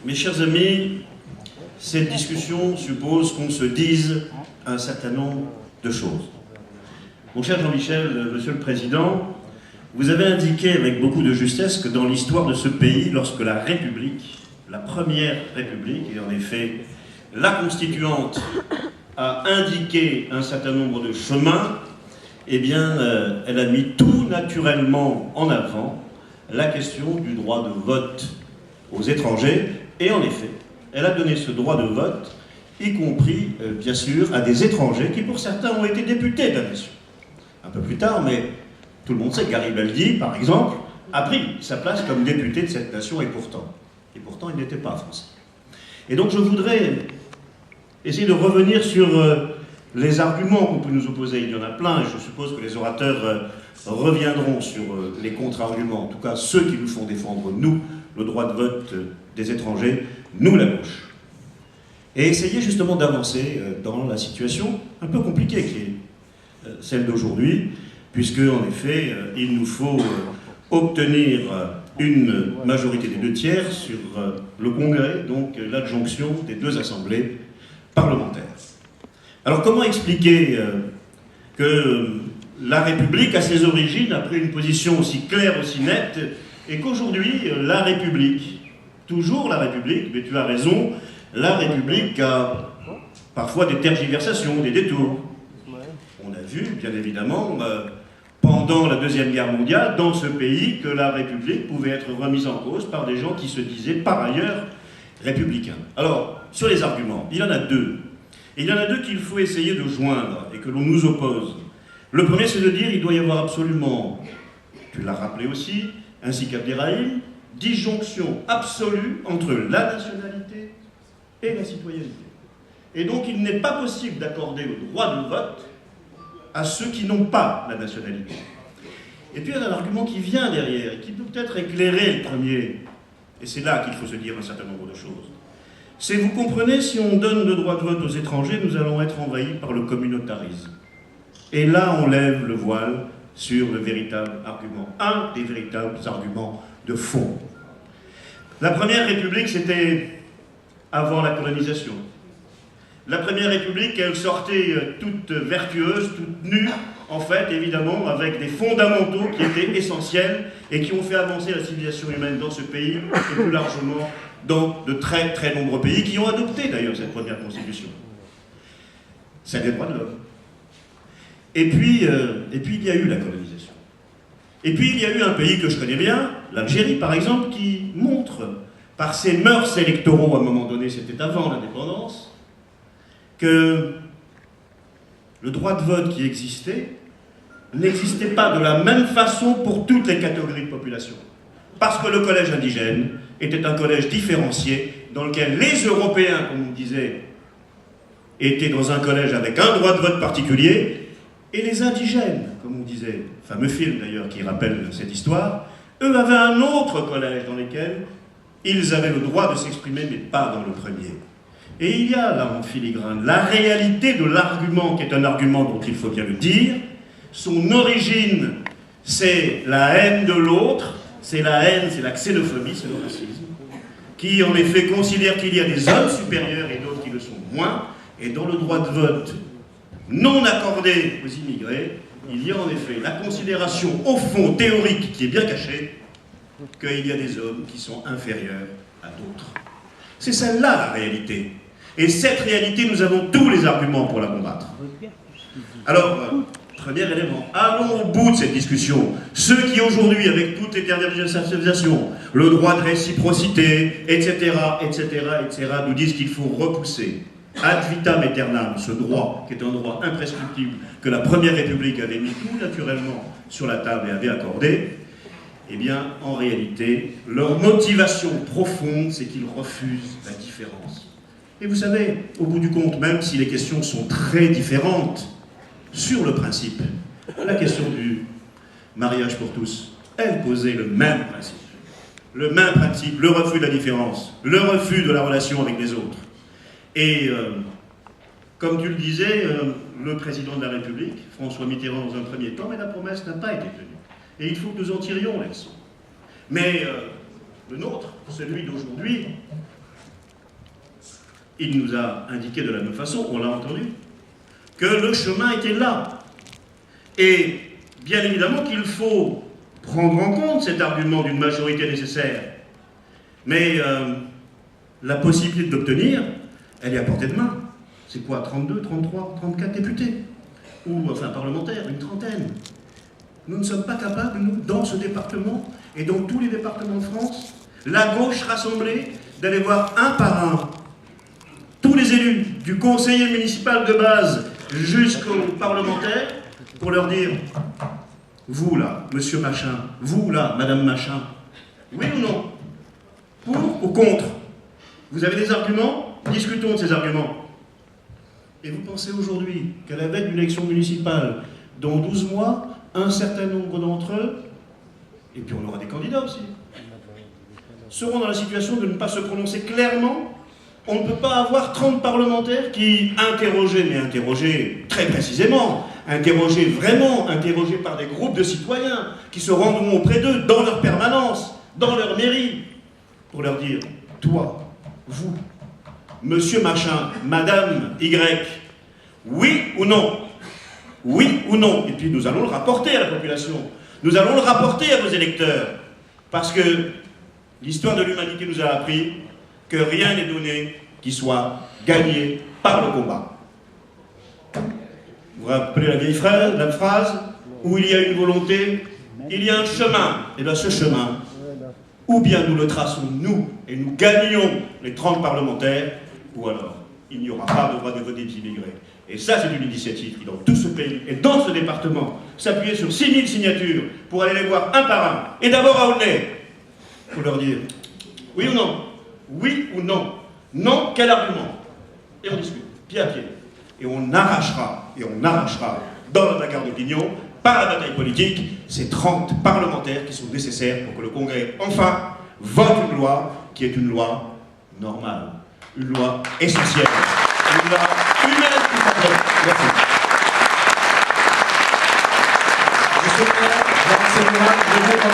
Mes chers amis, cette discussion suppose qu'on se dise un certain nombre de choses. Mon cher Jean-Michel, Monsieur le Président, vous avez indiqué avec beaucoup de justesse que dans l'histoire de ce pays, lorsque la République, la première République, et en effet la constituante, a indiqué un certain nombre de chemins, eh bien, elle a mis tout naturellement en avant la question du droit de vote aux étrangers, et en effet, elle a donné ce droit de vote, y compris, bien sûr, à des étrangers qui, pour certains, ont été députés de la nation. Un peu plus tard, mais tout le monde sait que Garibaldi, par exemple, a pris sa place comme député de cette nation, et pourtant il n'était pas français. Et donc je voudrais essayer de revenir sur les arguments qu'on peut nous opposer. Il y en a plein, et je suppose que les orateurs reviendront sur les contre-arguments, en tout cas ceux qui nous font défendre, nous, le droit de vote des étrangers, nous, la gauche. Et essayer justement d'avancer dans la situation un peu compliquée qui est celle d'aujourd'hui, puisque, en effet, il nous faut obtenir une majorité des 2/3 sur le Congrès, donc l'adjonction des 2 assemblées parlementaires. Alors, comment expliquer que la République, à ses origines, a pris une position aussi claire, aussi nette, et qu'aujourd'hui, la République, toujours la République, mais tu as raison, la République a parfois des tergiversations, des détours. On a vu, bien évidemment, pendant la Deuxième Guerre mondiale, dans ce pays, que la République pouvait être remise en cause par des gens qui se disaient par ailleurs républicains. Alors, sur les arguments, il y en a 2. Et il y en a 2 qu'il faut essayer de joindre et que l'on nous oppose. Le premier, c'est de dire qu'il doit y avoir absolument, tu l'as rappelé aussi, ainsi qu'Abderrahim, disjonction absolue entre la nationalité et la citoyenneté. Et donc, il n'est pas possible d'accorder le droit de vote à ceux qui n'ont pas la nationalité. Et puis il y a un argument qui vient derrière, et qui peut peut-être éclairer le premier, et c'est là qu'il faut se dire un certain nombre de choses. C'est, vous comprenez, si on donne le droit de vote aux étrangers, nous allons être envahis par le communautarisme. Et là, on lève le voile sur le véritable argument, un des véritables arguments de fond. La Première République, c'était avant la colonisation. La Première République, elle sortait toute vertueuse, toute nue, en fait, évidemment, avec des fondamentaux qui étaient essentiels et qui ont fait avancer la civilisation humaine dans ce pays et plus largement dans de très très nombreux pays qui ont adopté d'ailleurs cette première constitution. C'est des droits de l'homme. Et puis il y a eu la colonisation. Et puis il y a eu un pays que je connais bien, l'Algérie par exemple, qui montre par ses mœurs électoraux, à un moment donné, c'était avant l'indépendance, que le droit de vote qui existait n'existait pas de la même façon pour toutes les catégories de population. Parce que le collège indigène était un collège différencié dans lequel les Européens, comme on disait, étaient dans un collège avec un droit de vote particulier, et les indigènes, comme on disait, fameux film d'ailleurs qui rappelle cette histoire, eux avaient un autre collège dans lequel ils avaient le droit de s'exprimer, mais pas dans le premier. Et il y a là, en filigrane, la réalité de l'argument, qui est un argument dont il faut bien le dire. Son origine, c'est la haine de l'autre, c'est la haine, c'est la xénophobie, c'est le racisme, qui en effet considère qu'il y a des hommes supérieurs et d'autres qui le sont moins, et dans le droit de vote non accordé aux immigrés, il y a en effet la considération, au fond, théorique, qui est bien cachée, qu'il y a des hommes qui sont inférieurs à d'autres. C'est celle-là la réalité. Et cette réalité, nous avons tous les arguments pour la combattre. Alors, premier élément, allons au bout de cette discussion. Ceux qui aujourd'hui, avec toutes les tergiversations, le droit de réciprocité, etc., nous disent qu'il faut repousser ad vitam aeternam ce droit, qui est un droit imprescriptible, que la Première République avait mis tout naturellement sur la table et avait accordé, eh bien, en réalité, leur motivation profonde, c'est qu'ils refusent la différence. Et vous savez, au bout du compte, même si les questions sont très différentes sur le principe, la question du mariage pour tous, elle posait le même principe. Le même principe, le refus de la différence, le refus de la relation avec les autres. Et comme tu le disais, le président de la République, François Mitterrand, dans un premier temps, mais la promesse n'a pas été tenue. Et il faut que nous en tirions les leçons. Mais le nôtre, celui d'aujourd'hui, il nous a indiqué de la même façon, on l'a entendu, que le chemin était là. Et bien évidemment qu'il faut prendre en compte cet argument d'une majorité nécessaire. Mais la possibilité d'obtenir, elle est à portée de main. C'est quoi, 32, 33, 34 députés? Ou, enfin, parlementaires, une trentaine. Nous ne sommes pas capables, nous, dans ce département, et dans tous les départements de France, la gauche rassemblée, d'aller voir un par un tous les élus, du conseiller municipal de base jusqu'aux parlementaires, pour leur dire, vous là, monsieur machin, vous là, madame machin, oui ou non? Pour ou contre? Vous avez des arguments? Discutons de ces arguments. Et vous pensez aujourd'hui qu'à la veille d'une élection municipale, dans 12 mois, un certain nombre d'entre eux, et puis on aura des candidats aussi, seront dans la situation de ne pas se prononcer clairement? On ne peut pas avoir 30 parlementaires qui, interrogés, mais interrogés très précisément, interrogés vraiment, interrogés par des groupes de citoyens qui se rendront auprès d'eux dans leur permanence, dans leur mairie, pour leur dire, toi, vous, monsieur machin, madame Y, oui ou non? Oui ou non? Et puis nous allons le rapporter à la population. Nous allons le rapporter à vos électeurs. Parce que l'histoire de l'humanité nous a appris que rien n'est donné qui soit gagné par le combat. Vous vous rappelez la vieille phrase, où il y a une volonté, il y a un chemin. Et bien ce chemin, ou bien nous le traçons nous, et nous gagnons les 30 parlementaires, ou alors il n'y aura pas de droit de voter des immigrés. Et ça, c'est une initiative qui, dans tout ce pays et dans ce département, s'appuyait sur 6000 signatures pour aller les voir un par un. Et d'abord à Aulnay, pour leur dire oui ou non? Oui ou non? Non, quel argument? Et on discute, pied à pied. Et on arrachera, dans la bagarre d'opinion, par la bataille politique, ces 30 parlementaires qui sont nécessaires pour que le Congrès, enfin, vote une loi qui est une loi normale, une loi essentielle, une loi humaine. Merci. Monsieur le maire,